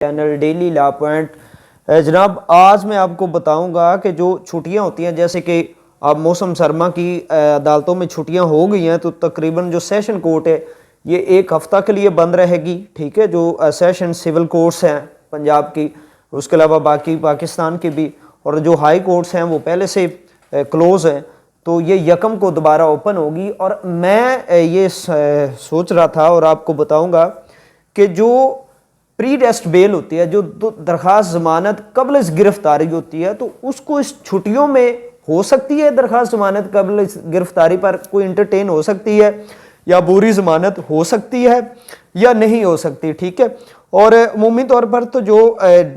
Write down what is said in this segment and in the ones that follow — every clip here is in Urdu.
Channel daily law point. جناب آج میں آپ کو بتاؤں گا کہ جو چھٹیاں ہوتی ہیں، جیسے کہ اب موسم سرما کی عدالتوں میں چھٹیاں ہو گئی ہیں، تو تقریباً جو سیشن کورٹ ہے یہ ایک ہفتہ کے لیے بند رہے گی، ٹھیک ہے۔ جو سیشن سول کورٹس ہیں پنجاب کی، اس کے علاوہ باقی پاکستان کی بھی، اور جو ہائی کورٹس ہیں وہ پہلے سے کلوز ہیں، تو یہ یکم کو دوبارہ اوپن ہوگی۔ اور میں یہ سوچ رہا تھا اور آپ کو بتاؤں گا کہ جو پری ٹیسٹ بیل ہوتی ہے، جو درخواست ضمانت قبل از گرفتاری ہوتی ہے، تو اس کو اس چھٹیوں میں ہو سکتی ہے درخواست ضمانت قبل از گرفتاری پر کوئی انٹرٹین ہو سکتی ہے، یا عبوری ضمانت ہو سکتی ہے یا نہیں ہو سکتی، ٹھیک ہے۔ اور عمومی طور پر تو جو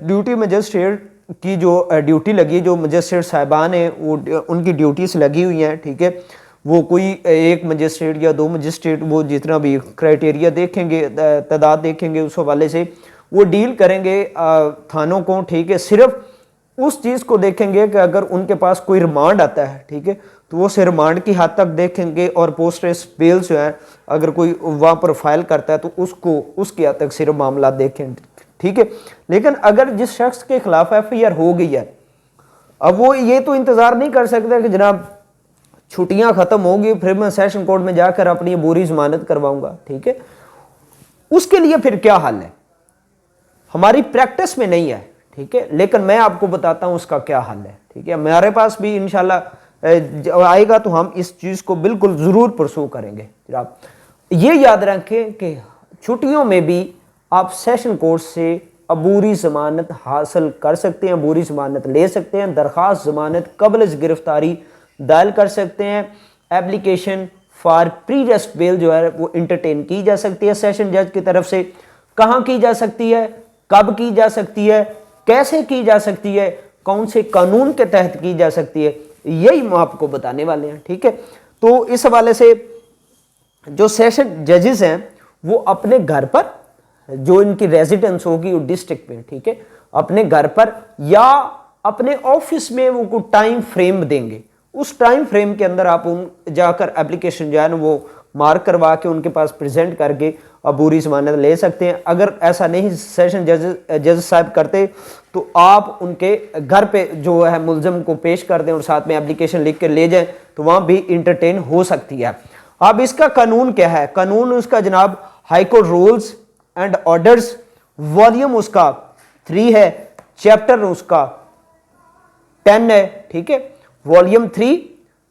ڈیوٹی مجسٹریٹ کی جو ڈیوٹی لگی، جو مجسٹریٹ صاحبان ہیں وہ ان کی ڈیوٹیز لگی ہوئی ہیں، ٹھیک ہے۔ وہ کوئی ایک مجسٹریٹ یا دو مجسٹریٹ، وہ جتنا بھی کرائٹیریا دیکھیں گے، تعداد دیکھیں گے، اس حوالے سے وہ ڈیل کریں گے تھانوں کو، ٹھیک ہے۔ صرف اس چیز کو دیکھیں گے کہ اگر ان کے پاس کوئی ریمانڈ آتا ہے، ٹھیک ہے، تو وہ سے ریمانڈ کی حد تک دیکھیں گے، اور پوسٹ ریس بیل جو ہے اگر کوئی وہاں پر فائل کرتا ہے تو اس کی حد تک صرف معاملات دیکھیں، ٹھیک ہے۔ لیکن اگر جس شخص کے خلاف ایف آئی آر ہو گئی ہے، اب وہ یہ تو انتظار نہیں کر سکتا کہ جناب چھٹیاں ختم ہوگی پھر میں سیشن کورٹ میں جا کر اپنی عبوری ضمانت کرواؤں گا، ٹھیک ہے۔ اس کے لیے پھر کیا حل ہے؟ ہماری پریکٹس میں نہیں ہے، ٹھیک ہے، لیکن میں آپ کو بتاتا ہوں اس کا کیا حل ہے، ٹھیک ہے۔ ہمارے پاس بھی انشاءاللہ آئے گا تو ہم اس چیز کو بالکل ضرور پرسو کریں گے۔ جناب یہ یاد رکھیں کہ چھٹیوں میں بھی آپ سیشن کورٹ سے عبوری ضمانت حاصل کر سکتے ہیں، عبوری ضمانت لے سکتے ہیں، درخواست ضمانت قبل از گرفتاری دائر کر سکتے ہیں، ایپلیکیشن فار پری ٹیسٹ بیل جو ہے وہ انٹرٹین کی جا سکتی ہے سیشن جج کی طرف سے۔ کہاں کی جا سکتی ہے، کب کی جا سکتی ہے، کیسے کی جا سکتی ہے، کون سے قانون کے تحت کی جا سکتی ہے، یہی ہم آپ کو بتانے والے ہیں، ٹھیک ہے۔ تو اس حوالے سے جو سیشن ججز ہیں وہ اپنے گھر پر، جو ان کی ریزیڈنس ہوگی ڈسٹرکٹ میں، ٹھیک ہے، اپنے گھر پر یا اپنے آفس میں وہ کو ٹائم فریم دیں گے، اس ٹائم فریم کے اندر آپ جا کر اپلیکیشن جو ہے نا وہ مارک کروا کے ان کے پاس پریزنٹ کر کے عبوری ضمانت لے سکتے ہیں۔ اگر ایسا نہیں سیشن جج صاحب کرتے تو آپ ان کے گھر پہ جو ہے ملزم کو پیش کر دیں اور ساتھ میں اپلیکیشن لکھ کے لے جائیں، تو وہاں بھی انٹرٹین ہو سکتی ہے۔ اب اس کا قانون کیا ہے؟ قانون اس کا جناب high court rules and orders, volume اس کا 3 ہے، چیپٹر اس کا 10 ہے، ٹھیک ہے۔ والیوم 3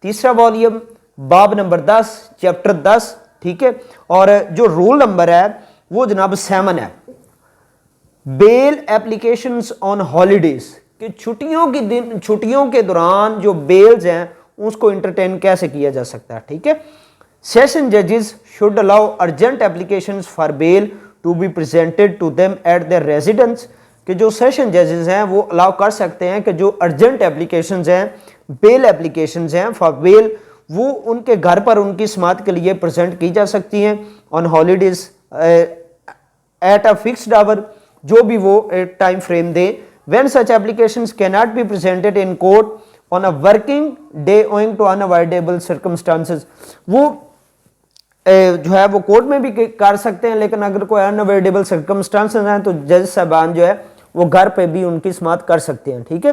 تیسرا والیوم، باب نمبر 10، چیپٹر 10، ٹھیک ہے۔ اور جو رول نمبر ہے وہ جناب 7 ہے، بیل ایپلیکیشنز آن ہالیڈیز، کہ چھٹیوں کے دوران جو بیلز ہیں اس کو انٹرٹین کیسے کیا جا سکتا ہے، ٹھیک ہے۔ سیشن ججز should allow urgent applications for bail to be presented to them at their residence, کہ جو سیشن ججز ہیں وہ الاؤ کر سکتے ہیں کہ جو ارجنٹ ایپلیکیشنز ہیں، بیل ایپلیکیشنز ہیں فار بیل، وہ ان کے گھر پر ان کی سماعت کے لیے پریزنٹ کی جا سکتی ہیں on holidays at a fixed hour, جو بھی وہ ٹائم فریم دے۔ When such applications can not be presented in court on a working day owing to unavoidable circumstances, وہ جو ہے وہ کورٹ میں بھی کر سکتے ہیں، لیکن اگر کوئی انوائڈیبل سرکمسٹانسز ہیں تو جج صاحبان جو ہے وہ گھر پہ بھی ان کی سماعت کر سکتے ہیں، ٹھیک ہے۔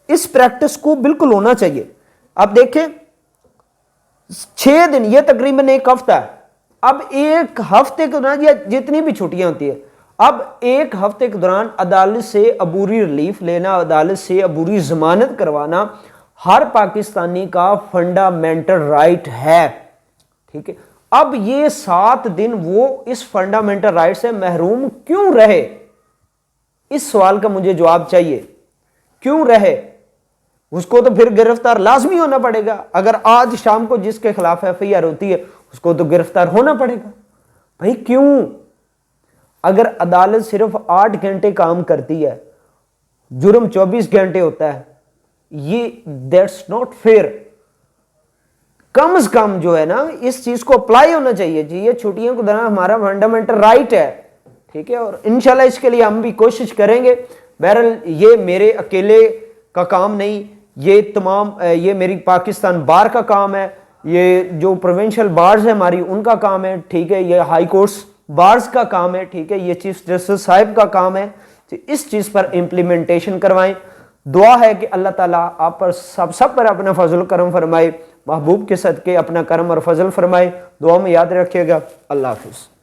اس پریکٹس کو بالکل ہونا چاہیے۔ اب دیکھیں 6 دن، یہ تقریباً ایک ہفتہ ہے۔ اب ایک ہفتے کے دوران یا جتنی بھی چھٹیاں ہوتی ہیں، اب ایک ہفتے کے دوران عدالت سے عبوری ریلیف لینا، عدالت سے عبوری ضمانت کروانا ہر پاکستانی کا فنڈامنٹل رائٹ ہے، ٹھیک ہے۔ اب یہ 7 دن وہ اس فنڈامنٹل رائٹ سے محروم کیوں رہے؟ اس سوال کا مجھے جواب چاہیے، کیوں رہے؟ اس کو تو پھر گرفتار لازمی ہونا پڑے گا۔ اگر آج شام کو جس کے خلاف ایف آئی آر ہوتی ہے اس کو تو گرفتار ہونا پڑے گا۔ بھائی کیوں؟ اگر عدالت صرف 8 گھنٹے کام کرتی ہے، جرم 24 گھنٹے ہوتا ہے، یہ دیٹس ناٹ فیئر۔ کم از کم جو ہے نا اس چیز کو اپلائی ہونا چاہیے جی، یہ چھٹیوں کے دوران ہمارا فنڈامنٹل رائٹ ہے، ٹھیک ہے۔ اور انشاءاللہ اس کے لیے ہم بھی کوشش کریں گے۔ بہرحال یہ میرے اکیلے کا کام نہیں، یہ میری پاکستان بار کا کام ہے، یہ جو پروونشل بارز ہیں ہماری ان کا کام ہے، ٹھیک ہے، یہ ہائی کورٹس بارز کا کام ہے، ٹھیک ہے، یہ چیف جسٹس صاحب کا کام ہے، تو اس چیز پر امپلیمنٹیشن کروائیں۔ دعا ہے کہ اللہ تعالیٰ آپ پر سب پر اپنا فضل و کرم فرمائے، محبوب کے صدقے اپنا کرم اور فضل فرمائے۔ دعا میں یاد رکھیے گا۔ اللہ حافظ۔